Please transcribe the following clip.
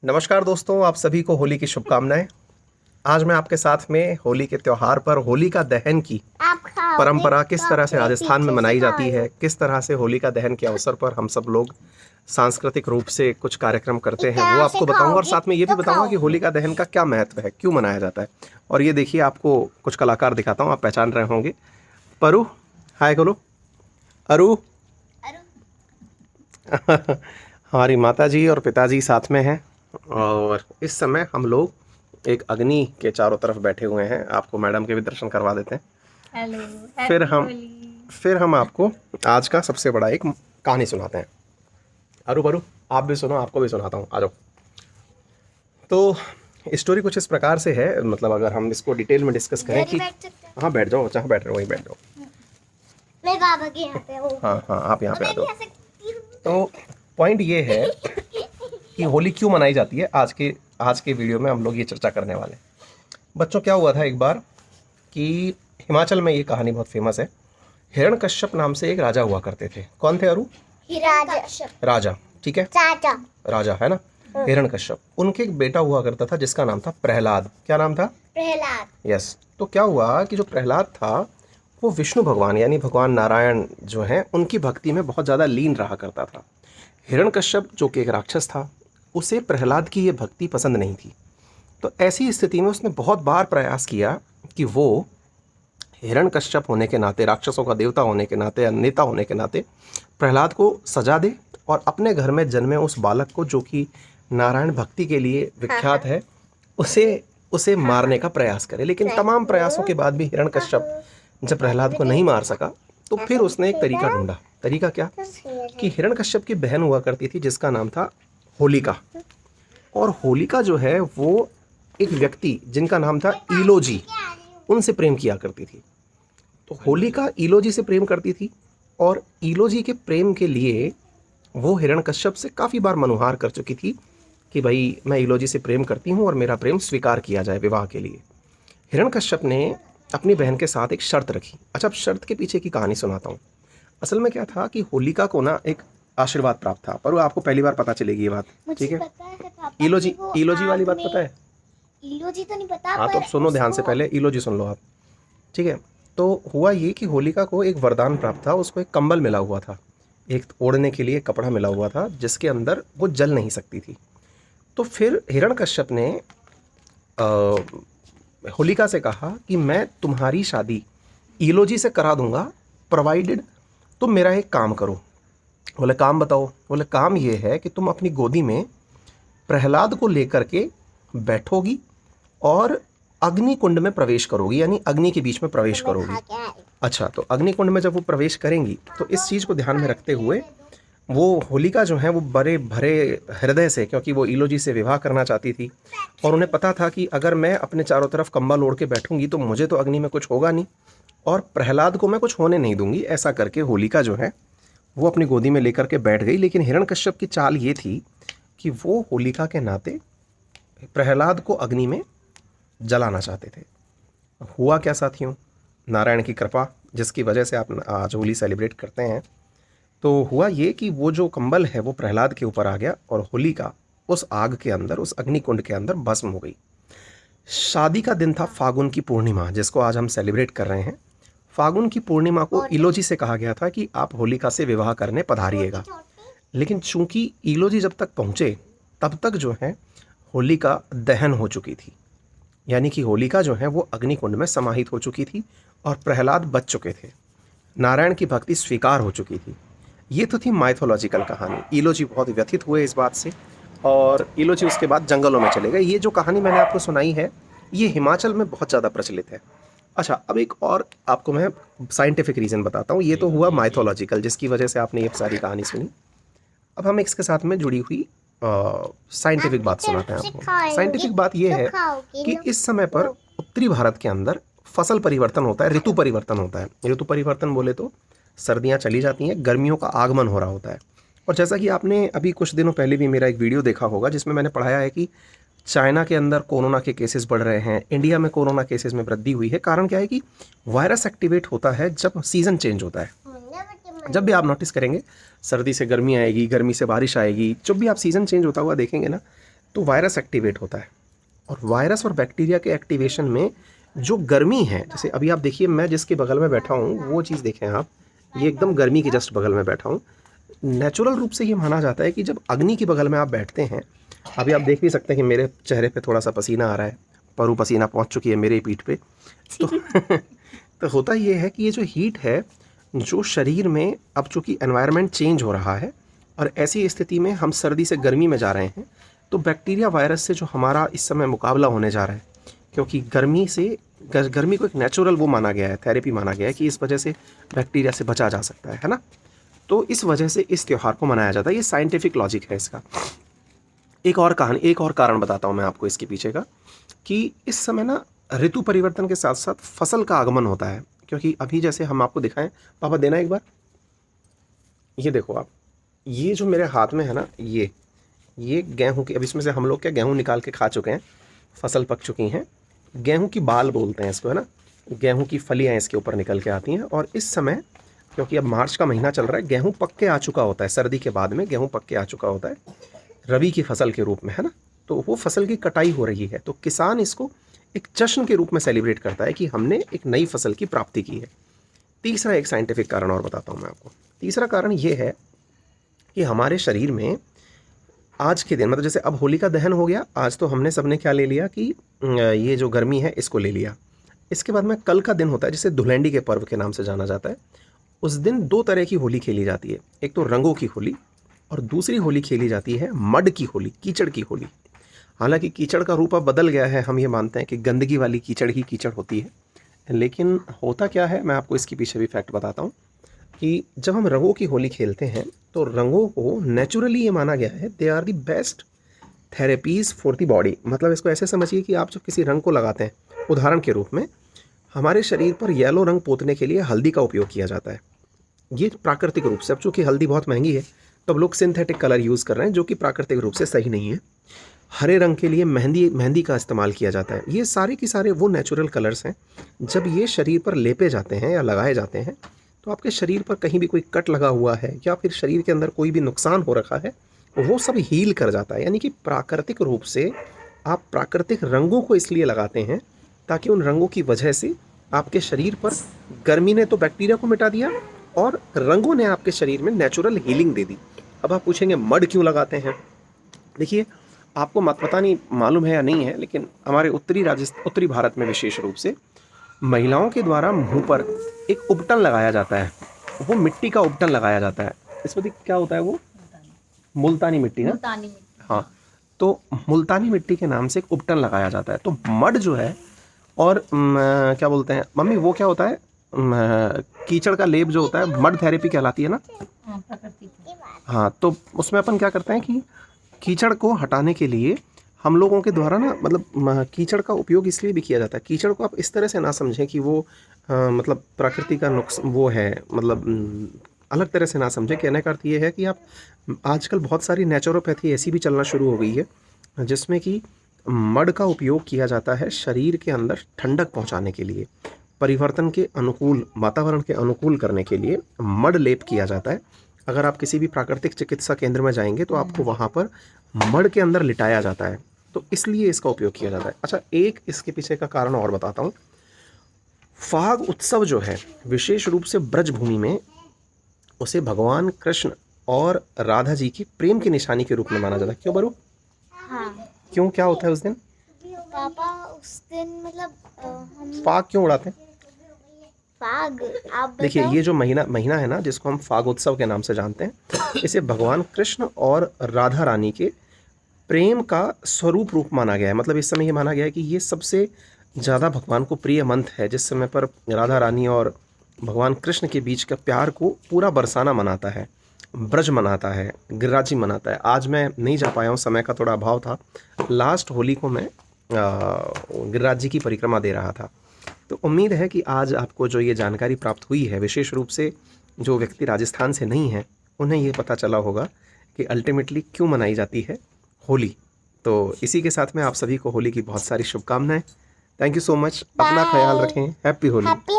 नमस्कार दोस्तों, आप सभी को होली की शुभकामनाएं। आज मैं आपके साथ में होली के त्यौहार पर होलिका दहन की परंपरा किस तरह से राजस्थान में मनाई जाती है, किस तरह से होलिका दहन के अवसर पर हम सब लोग सांस्कृतिक रूप से कुछ कार्यक्रम करते हैं, वो आपको बताऊंगा। और साथ में ये भी बताऊंगा कि होलिका दहन का क्या महत्व है, क्यों मनाया जाता है। और ये देखिए, आपको कुछ कलाकार दिखाता हूँ, आप पहचान रहे होंगे। परू, हाय बोलो। अरु। हमारी माता जी और पिताजी साथ में हैं और इस समय हम लोग एक अग्नि के चारों तरफ बैठे हुए हैं। आपको मैडम के भी दर्शन करवा देते हैं। हेलो, फिर हम आपको आज का सबसे बड़ा एक कहानी सुनाते हैं। अरु बरू, आप भी सुनो, आपको भी सुनाता हूँ, आ जाओ। तो स्टोरी कुछ इस प्रकार से है, मतलब अगर हम इसको डिटेल में डिस्कस करें कि हाँ बैठ जाओ, जहाँ बैठ रहे हो वहीं बैठ जाओ। मैं बाबा के यहाँ पे हूँ। हाँ, आप यहाँ पे आ जाओ। तो पॉइंट ये है कि होली क्यों मनाई जाती है। आज के वीडियो में हम लोग ये चर्चा करने वाले हैं। बच्चों, क्या हुआ था एक बार कि हिमाचल में ये कहानी बहुत फेमस है। हिरण्यकश्यप नाम से एक राजा हुआ करते थे। कौन थे अरु? राजा, ठीक है, चाचा। राजा है ना, हिरण्यकश्यप। उनके एक बेटा हुआ करता था जिसका नाम था प्रहलाद। क्या नाम था? प्रहलाद। यस। तो क्या हुआ कि जो प्रहलाद था वो विष्णु भगवान यानी भगवान नारायण जो हैं उनकी भक्ति में बहुत ज़्यादा लीन रहा करता था। हिरण्यकश्यप जो कि एक राक्षस था, उसे प्रहलाद की ये भक्ति पसंद नहीं थी। तो ऐसी स्थिति में उसने बहुत बार प्रयास किया कि वो हिरण्यकश्यप होने के नाते, राक्षसों का देवता होने के नाते, नेता होने के नाते प्रहलाद को सजा दे और अपने घर में जन्मे उस बालक को, जो कि नारायण भक्ति के लिए विख्यात है, उसे मारने का प्रयास करे। लेकिन तमाम प्रयासों के बाद भी हिरण्यकश्यप जब प्रहलाद को नहीं मार सका तो फिर उसने एक तरीका ढूंढा। तरीका क्या? कि हिरण्यकश्यप की बहन हुआ करती थी जिसका नाम था होलिका। और होलिका जो है वो एक व्यक्ति जिनका नाम था ईलोजी, उनसे प्रेम किया करती थी। तो होलिका ईलोजी से प्रेम करती थी और ईलोजी के प्रेम के लिए वो हिरण्यकश्यप से काफ़ी बार मनुहार कर चुकी थी कि भाई मैं ईलोजी से प्रेम करती हूँ और मेरा प्रेम स्वीकार किया जाए विवाह के लिए। हिरण्यकश्यप ने अपनी बहन के साथ एक शर्त रखी। अच्छा, अब शर्त के पीछे की कहानी सुनाता हूँ। असल में क्या था कि होलिका को ना एक आशीर्वाद प्राप्त था, पर वो आपको पहली बार पता चलेगी ये बात, ठीक है? ईलोजी वाली बात पता है? इलोजी तो नहीं पता। हाँ, तो सुनो ध्यान से, पहले ईलोजी सुन लो आप, ठीक है? तो हुआ ये कि होलिका को एक वरदान प्राप्त था। उसको एक कंबल मिला हुआ था, एक ओढ़ने के लिए कपड़ा मिला हुआ था जिसके अंदर वो जल नहीं सकती थी। तो फिर हिरण्यकश्यप ने होलिका से कहा कि मैं तुम्हारी शादी ईलोजी से करा दूंगा, प्रोवाइडेड तुम मेरा एक काम करो। बोले काम बताओ? बोले काम ये है कि तुम अपनी गोदी में प्रहलाद को लेकर के बैठोगी और अग्नि कुंड में प्रवेश करोगी, यानी अग्नि के बीच में प्रवेश करोगी। अच्छा, तो अग्नि कुंड में जब वो प्रवेश करेंगी तो इस चीज़ को ध्यान में रखते हुए वो होलिका जो है वो बड़े भरे हृदय से, क्योंकि वो ईलोजी से विवाह करना चाहती थी और उन्हें पता था कि अगर मैं अपने चारों तरफ कंबल ओढ़ के बैठूंगी तो मुझे तो अग्नि में कुछ होगा नहीं और प्रहलाद को मैं कुछ होने नहीं दूंगी। ऐसा करके होलिका जो है वो अपनी गोदी में लेकर के बैठ गई। लेकिन हिरण्यकश्यप की चाल ये थी कि वो होलिका के नाते प्रहलाद को अग्नि में जलाना चाहते थे। हुआ क्या साथियों? नारायण की कृपा, जिसकी वजह से आप आज होली सेलिब्रेट करते हैं। तो हुआ ये कि वो जो कंबल है वो प्रहलाद के ऊपर आ गया और होलिका उस आग के अंदर, उस अग्निकुंड के अंदर भस्म हो गई। शादी का दिन था फागुन की पूर्णिमा, जिसको आज हम सेलिब्रेट कर रहे हैं। फागुन की पूर्णिमा को ईलोजी से कहा गया था कि आप होलिका से विवाह करने पधारिएगा। लेकिन चूंकि ईलोजी जब तक पहुँचे तब तक जो है होलिका दहन हो चुकी थी, यानी कि होलिका जो है वो अग्निकुंड में समाहित हो चुकी थी और प्रहलाद बच चुके थे। नारायण की भक्ति स्वीकार हो चुकी थी। ये तो थी माइथोलॉजिकल कहानी। ईलोजी बहुत व्यथित हुए इस बात से और ईलोजी उसके बाद जंगलों में चले गए। ये जो कहानी मैंने आपको सुनाई है ये हिमाचल में बहुत ज़्यादा प्रचलित है। अच्छा, अब एक और आपको मैं साइंटिफिक रीज़न बताता हूँ। ये तो हुआ माइथोलॉजिकल, जिसकी वजह से आपने ये सारी कहानी सुनी। अब हम इसके साथ में जुड़ी हुई साइंटिफिक बात सुनाते हैं आपको। साइंटिफिक बात यह है कि इस समय पर उत्तरी भारत के अंदर फसल परिवर्तन होता है, ऋतु परिवर्तन होता है। ऋतु परिवर्तन बोले तो सर्दियाँ चली जाती हैं, गर्मियों का आगमन हो रहा होता है। और जैसा कि आपने अभी कुछ दिनों पहले भी मेरा एक वीडियो देखा होगा जिसमें मैंने पढ़ाया है कि चाइना के अंदर कोरोना के केसेस बढ़ रहे हैं, इंडिया में कोरोना केसेस में वृद्धि हुई है। कारण क्या है कि वायरस एक्टिवेट होता है जब सीज़न चेंज होता है। जब भी आप नोटिस करेंगे सर्दी से गर्मी आएगी, गर्मी से बारिश आएगी, जब भी आप सीज़न चेंज होता हुआ देखेंगे ना, तो वायरस एक्टिवेट होता है। और वायरस और बैक्टीरिया के एक्टिवेशन में जो गर्मी है, जैसे अभी आप देखिए मैं जिसके बगल में बैठा हूँ वो चीज़ देखें आप, ये एकदम गर्मी के जस्ट बगल में बैठा हूँ। नेचुरल रूप से ये माना जाता है कि जब अग्नि के बगल में आप बैठते हैं, अभी आप देख भी सकते हैं कि मेरे चेहरे पे थोड़ा सा पसीना आ रहा है, परू पसीना पहुंच चुकी है मेरे पीठ पे। तो तो होता ये है कि ये जो हीट है, जो शरीर में अब चूँकि एनवायरनमेंट चेंज हो रहा है और ऐसी स्थिति में हम सर्दी से गर्मी में जा रहे हैं, तो बैक्टीरिया वायरस से जो हमारा इस समय मुकाबला होने जा रहा है, क्योंकि गर्मी को एक नेचुरल वो माना गया है, थेरेपी माना गया है कि इस वजह से बैक्टीरिया से बचा जा सकता है ना। तो इस वजह से इस त्यौहार को मनाया जाता है। ये साइंटिफिक लॉजिक है इसका। एक और कारण बताता हूँ मैं आपको इसके पीछे का, कि इस समय ना ऋतु परिवर्तन के साथ साथ फसल का आगमन होता है। क्योंकि अभी जैसे हम आपको दिखाएं, पापा देना एक बार, ये देखो आप, ये जो मेरे हाथ में है ना, ये गेहूं की, अब इसमें से हम लोग क्या गेहूं निकाल के खा चुके हैं, फसल पक चुकी हैं। गेहूं की बाल बोलते हैं इसको, है ना, गेहूं की फलियां इसके ऊपर निकल के आती हैं। और इस समय क्योंकि अब मार्च का महीना चल रहा है, गेहूं पक के आ चुका होता है, सर्दी के बाद में गेहूं पक के आ चुका होता है रबी की फसल के रूप में, है ना। तो वो फसल की कटाई हो रही है, तो किसान इसको एक जश्न के रूप में सेलिब्रेट करता है कि हमने एक नई फसल की प्राप्ति की है। तीसरा एक साइंटिफिक कारण और बताता हूँ मैं आपको। तीसरा कारण ये है कि हमारे शरीर में आज के दिन, मतलब जैसे अब होलिका दहन हो गया, आज तो हमने सबने क्या ले लिया कि ये जो गर्मी है इसको ले लिया। इसके बाद में कल का दिन होता है जिसे धुलेंडी के पर्व के नाम से जाना जाता है। उस दिन दो तरह की होली खेली जाती है, एक तो रंगों की होली और दूसरी होली खेली जाती है मड की होली, कीचड़ की होली। हालांकि कीचड़ का रूप अब बदल गया है, हम ये मानते हैं कि गंदगी वाली कीचड़ ही कीचड़ होती है, लेकिन होता क्या है मैं आपको इसके पीछे भी फैक्ट बताता हूँ कि जब हम रंगों की होली खेलते हैं तो रंगों को नेचुरली ये माना गया है, they are the best therapies for the body. मतलब इसको ऐसे समझिए कि आप जब किसी रंग को लगाते हैं, उदाहरण के रूप में हमारे शरीर पर येलो रंग पोतने के लिए हल्दी का उपयोग किया जाता है। ये प्राकृतिक रूप से, अब चूँकि हल्दी बहुत महंगी है तो अब लोग सिंथेटिक कलर यूज़ कर रहे हैं जो कि प्राकृतिक रूप से सही नहीं है। हरे रंग के लिए मेहंदी का इस्तेमाल किया जाता है। ये सारे के सारे वो नेचुरल कलर्स हैं, जब ये शरीर पर लेपे जाते हैं या लगाए जाते हैं तो आपके शरीर पर कहीं भी कोई कट लगा हुआ है या फिर शरीर के अंदर कोई भी नुकसान हो रखा है, वो सब हील कर जाता है। यानी कि प्राकृतिक रूप से आप प्राकृतिक रंगों को इसलिए लगाते हैं ताकि उन रंगों की वजह से आपके शरीर पर गर्मी ने तो बैक्टीरिया को मिटा दिया और रंगों ने आपके शरीर में नेचुरल हीलिंग दे दी। अब आप पूछेंगे मड क्यों लगाते हैं? देखिए, आपको पता नहीं मालूम है या नहीं है, लेकिन हमारे उत्तरी भारत में विशेष रूप से महिलाओं के द्वारा मुंह पर एक उपटन लगाया जाता है। वो मिट्टी का उपटन लगाया जाता है। इसमें क्या होता है? वो मुल्तानी मिट्टी ना, मुल्तानी मिट्टी। हाँ, तो मुल्तानी मिट्टी के नाम से एक उपटन लगाया जाता है। तो मड जो है, और क्या बोलते हैं मम्मी, वो क्या होता है, कीचड़ का लेप जो होता है, मड थेरेपी कहलाती है ना। प्रकृति की। हाँ, तो उसमें अपन क्या करते हैं कि कीचड़ को हटाने के लिए हम लोगों के द्वारा ना, मतलब कीचड़ का उपयोग इसलिए भी किया जाता है। कीचड़ को आप इस तरह से ना समझें कि वो मतलब प्रकृति का नुक्स वो है, मतलब अलग तरह से ना समझें। कहने का अर्थ ये है कि आप आजकल बहुत सारी नेचुरोपैथी ऐसी भी चलना शुरू हो गई है जिसमें कि मड का उपयोग किया जाता है शरीर के अंदर ठंडक पहुंचाने के लिए, परिवर्तन के अनुकूल, वातावरण के अनुकूल करने के लिए मड लेप किया जाता है। अगर आप किसी भी प्राकृतिक चिकित्सा केंद्र में जाएंगे तो आपको वहाँ पर मड के अंदर लिटाया जाता है, तो इसलिए इसका उपयोग किया जाता है। अच्छा, एक इसके पीछे का कारण और बताता हूँ। फाग उत्सव जो है विशेष रूप से ब्रजभूमि में उसे भगवान कृष्ण और राधा जी की प्रेम की निशानी के रूप में माना जाता है। क्यों बरू? हाँ क्यों, क्या होता है उस दिन? पापा उस दिन मतलब हम फाग क्यों उड़ाते हैं? फाग, आप देखिए, बताओ। ये जो महीना है ना, जिसको हम फाग उत्सव के नाम से जानते हैं, इसे भगवान कृष्ण और राधा रानी के प्रेम का स्वरूप रूप माना गया है। मतलब इस समय ये माना गया है कि ये सबसे ज़्यादा भगवान को प्रिय मंथ है, जिस समय पर राधा रानी और भगवान कृष्ण के बीच का प्यार को पूरा बरसाना मनाता है, ब्रज मनाता है, गिरिराजी मनाता है। आज मैं नहीं जा पाया हूँ, समय का थोड़ा अभाव था। लास्ट होली को मैं गिरिराज जी की परिक्रमा दे रहा था। तो उम्मीद है कि आज आपको जो ये जानकारी प्राप्त हुई है, विशेष रूप से जो व्यक्ति राजस्थान से नहीं है उन्हें ये पता चला होगा कि अल्टीमेटली क्यों मनाई जाती है होली। तो इसी के साथ में आप सभी को होली की बहुत सारी शुभकामनाएं। Thank you so much. अपना ख्याल रखें। हैप्पी होली। हैप्पी